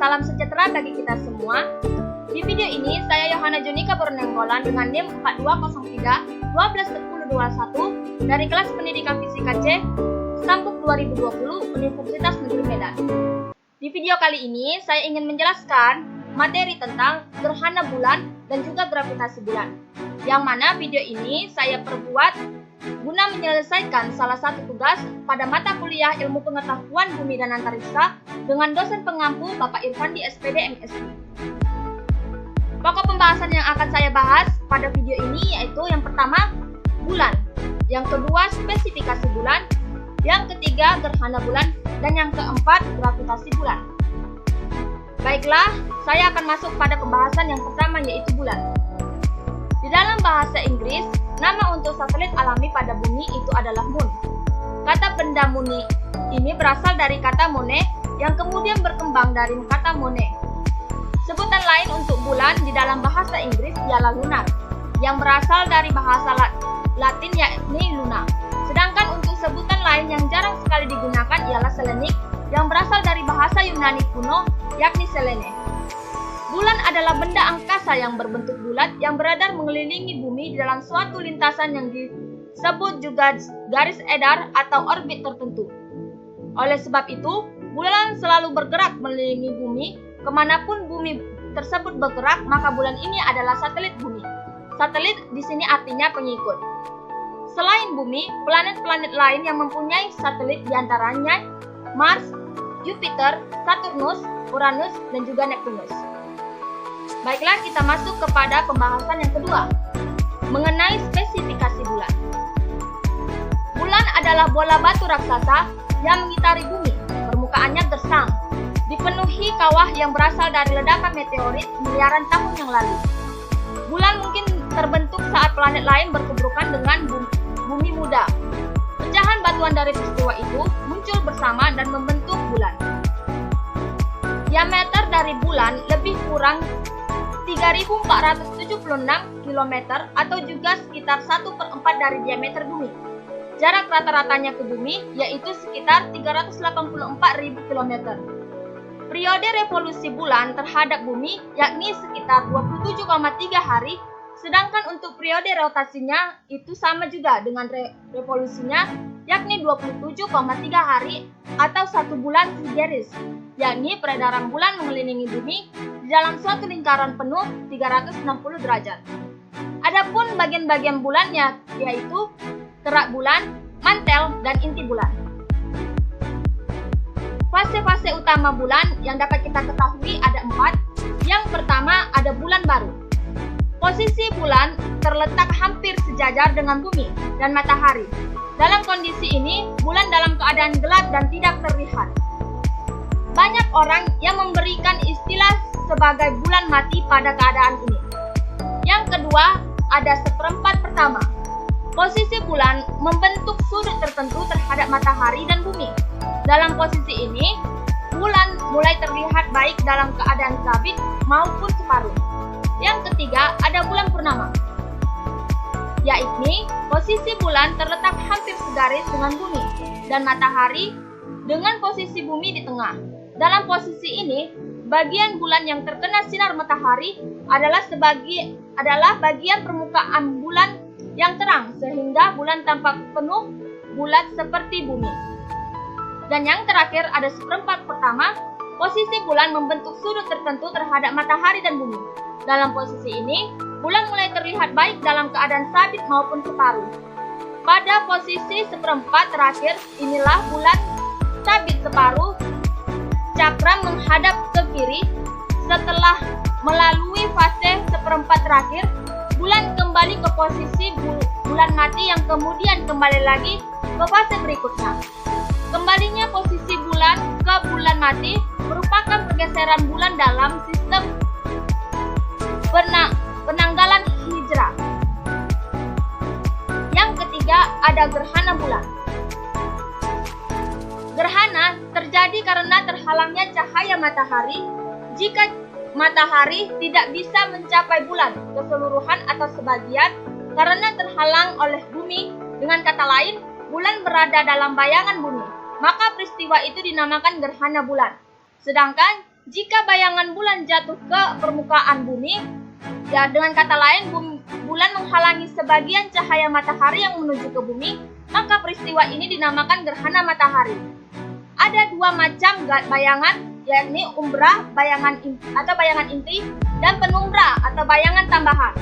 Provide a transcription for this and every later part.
salam sejahtera bagi kita semua. Di video ini, saya Yohana Jonika Bornenggolan dengan NIM 4203 121021 dari kelas pendidikan fisika C, Stambuk 2020, Universitas Negeri Medan. Di video kali ini, saya ingin menjelaskan materi tentang gerhana bulan dan juga gravitasi bulan. Yang mana video ini saya perbuat guna menyelesaikan salah satu tugas pada mata kuliah Ilmu Pengetahuan Bumi dan Antariksa dengan dosen pengampu Bapak Irfandi SPD MSc. Pokok pembahasan yang akan saya bahas pada video ini yaitu yang pertama, bulan, yang kedua, spesifikasi bulan, yang ketiga, gerhana bulan, dan yang keempat, gravitasi bulan. Baiklah, saya akan masuk pada pembahasan yang pertama yaitu bulan. Di dalam bahasa Inggris, nama untuk satelit alami pada bumi itu adalah moon. Kata benda muni ini berasal dari kata mone yang kemudian berkembang dari kata mone. Sebutan lain untuk bulan di dalam bahasa Inggris ialah lunar, yang berasal dari bahasa Latin yakni luna. Sedangkan untuk sebutan lain yang jarang sekali digunakan ialah selenik, yang berasal dari bahasa Yunani kuno yakni selene. Bulan adalah benda angkasa yang berbentuk bulat yang beredar mengelilingi bumi di dalam suatu lintasan yang disebut juga garis edar atau orbit tertentu. Oleh sebab itu, bulan selalu bergerak mengelilingi bumi. Kemanapun bumi tersebut bergerak, maka bulan ini adalah satelit bumi. Satelit di sini artinya pengikut. Selain bumi, planet-planet lain yang mempunyai satelit diantaranya Mars, Jupiter, Saturnus, Uranus, dan juga Neptunus. Baiklah, kita masuk kepada pembahasan yang kedua, mengenai spesifikasi bulan. Bulan adalah bola batu raksasa yang mengitari bumi. Permukaannya gersang, dipenuhi kawah yang berasal dari ledakan meteorit miliaran tahun yang lalu. Bulan mungkin terbentuk saat planet lain bertubrukan dengan bumi muda. Pecahan batuan dari peristiwa itu muncul bersama dan membentuk bulan. Diameter dari bulan lebih kurang 3.476 km atau juga sekitar 1/4 dari diameter bumi. Jarak rata-ratanya ke bumi yaitu sekitar 384.000 km. Periode revolusi bulan terhadap bumi yakni sekitar 27,3 hari, sedangkan untuk periode rotasinya itu sama juga dengan revolusinya yakni 27,3 hari atau 1 bulan sideris, yakni peredaran bulan mengelilingi bumi di dalam suatu lingkaran penuh 360 derajat. Adapun bagian-bagian bulannya yaitu kerak bulan, mantel, dan inti bulan. Fase-fase utama bulan yang dapat kita ketahui ada 4. Yang pertama ada bulan baru. Posisi bulan terletak hampir sejajar dengan bumi dan matahari. Dalam kondisi ini, bulan dalam keadaan gelap dan tidak terlihat. Banyak orang yang memberikan istilah sebagai bulan mati pada keadaan ini. Yang kedua, ada seperempat pertama. Posisi bulan membentuk sudut tertentu terhadap matahari dan bumi. Dalam posisi ini, bulan mulai terlihat baik dalam keadaan sabit maupun separuh. Yang ketiga, ada bulan purnama, yakni posisi bulan terletak hampir segaris dengan bumi dan matahari dengan posisi bumi di tengah. Dalam posisi ini, bagian bulan yang terkena sinar matahari adalah bagian permukaan bulan yang terang sehingga bulan tampak penuh bulat seperti bumi. Dan yang terakhir ada seperempat pertama, posisi bulan membentuk sudut tertentu terhadap matahari dan bumi. Dalam posisi ini, bulan mulai terlihat baik dalam keadaan sabit maupun separuh. Pada posisi seperempat terakhir, inilah bulan sabit separuh, cakram menghadap ke kiri. Setelah melalui fase seperempat terakhir, bulan kembali ke posisi bulan mati yang kemudian kembali lagi ke fase berikutnya. Kembalinya posisi bulan ke bulan mati merupakan pergeseran bulan dalam sistem penanggalan hijrah. Yang ketiga ada gerhana bulan. Gerhana terjadi karena terhalangnya cahaya matahari jika matahari tidak bisa mencapai bulan keseluruhan atau sebagian karena terhalang oleh bumi. Dengan kata lain, bulan berada dalam bayangan bumi. Maka peristiwa itu dinamakan gerhana bulan. Sedangkan Jika bayangan bulan jatuh ke permukaan bumi, ya dengan kata lain bulan menghalangi sebagian cahaya matahari yang menuju ke bumi, maka peristiwa ini dinamakan gerhana matahari. Ada dua macam bayangan, yakni umbra bayangan inti dan penumbra atau bayangan tambahan.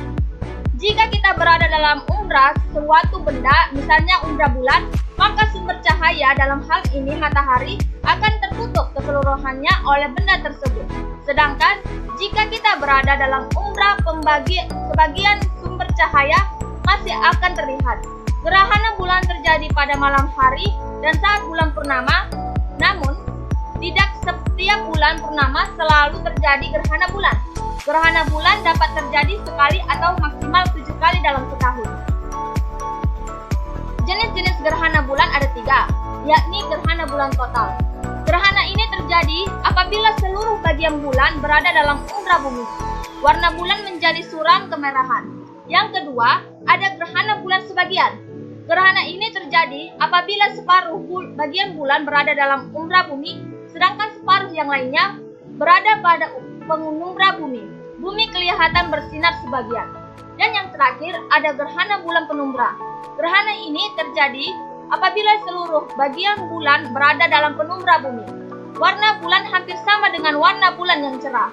Jika kita berada dalam umbra suatu benda, misalnya umbra bulan, maka sumber cahaya dalam hal ini matahari akan tertutup keseluruhannya oleh benda tersebut. Sedangkan jika kita berada dalam umbra sebagian sumber cahaya masih akan terlihat. Gerhana bulan terjadi pada malam hari dan saat bulan purnama, namun tidak setiap bulan purnama selalu terjadi gerhana bulan. Gerhana bulan dapat terjadi sekali atau maksimal 7 kali dalam setahun. Jenis-jenis gerhana bulan ada 3, yakni gerhana bulan total. Gerhana ini terjadi apabila seluruh bagian bulan berada dalam umbra bumi. Warna bulan menjadi suram kemerahan. Yang kedua, ada gerhana bulan sebagian. Gerhana ini terjadi apabila separuh bagian bulan berada dalam umbra bumi, sedangkan separuh yang lainnya berada pada pengumbra bumi. Bumi kelihatan bersinar sebagian. Dan yang terakhir ada gerhana bulan penumbra. Gerhana ini terjadi apabila seluruh bagian bulan berada dalam penumbra bumi. Warna bulan hampir sama dengan warna bulan yang cerah.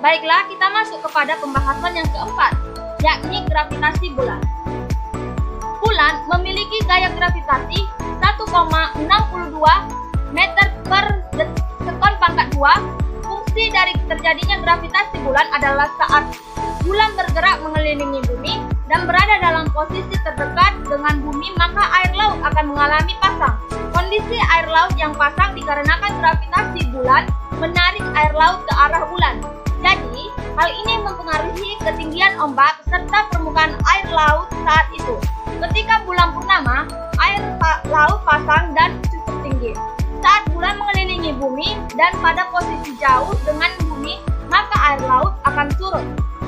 Baiklah, kita masuk kepada pembahasan yang keempat, yakni gravitasi bulan. Bulan memiliki gaya gravitasi 1,62 meter per sekon pangkat 2. Fungsi dari terjadinya gravitasi bulan adalah saat bulan bergerak mengelilingi bumi dan berada dalam posisi terdekat dengan bumi, maka air laut akan mengalami pasang. Kondisi air laut yang pasang dikarenakan gravitasi bulan menarik air laut ke arah bulan. Jadi, hal ini mempengaruhi ketinggian ombak serta permukaan air laut saat itu. Ketika bulan purnama, air laut pasang dan cukup tinggi. Saat bulan mengelilingi bumi dan pada posisi jauh dengan bumi, maka air laut akan surut.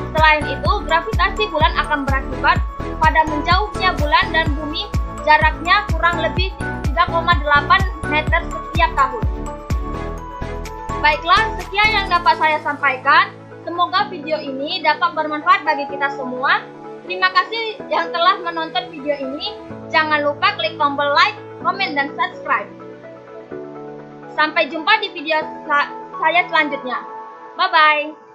Selain itu, gravitasi bulan akan berakibat pada menjauhnya bulan dan bumi, jaraknya kurang lebih 3,8 meter setiap tahun. Baiklah, sekian yang dapat saya sampaikan. Semoga video ini dapat bermanfaat bagi kita semua. Terima kasih yang telah menonton video ini. Jangan lupa klik tombol like, komen, dan subscribe. Sampai jumpa di video saya selanjutnya. Bye-bye.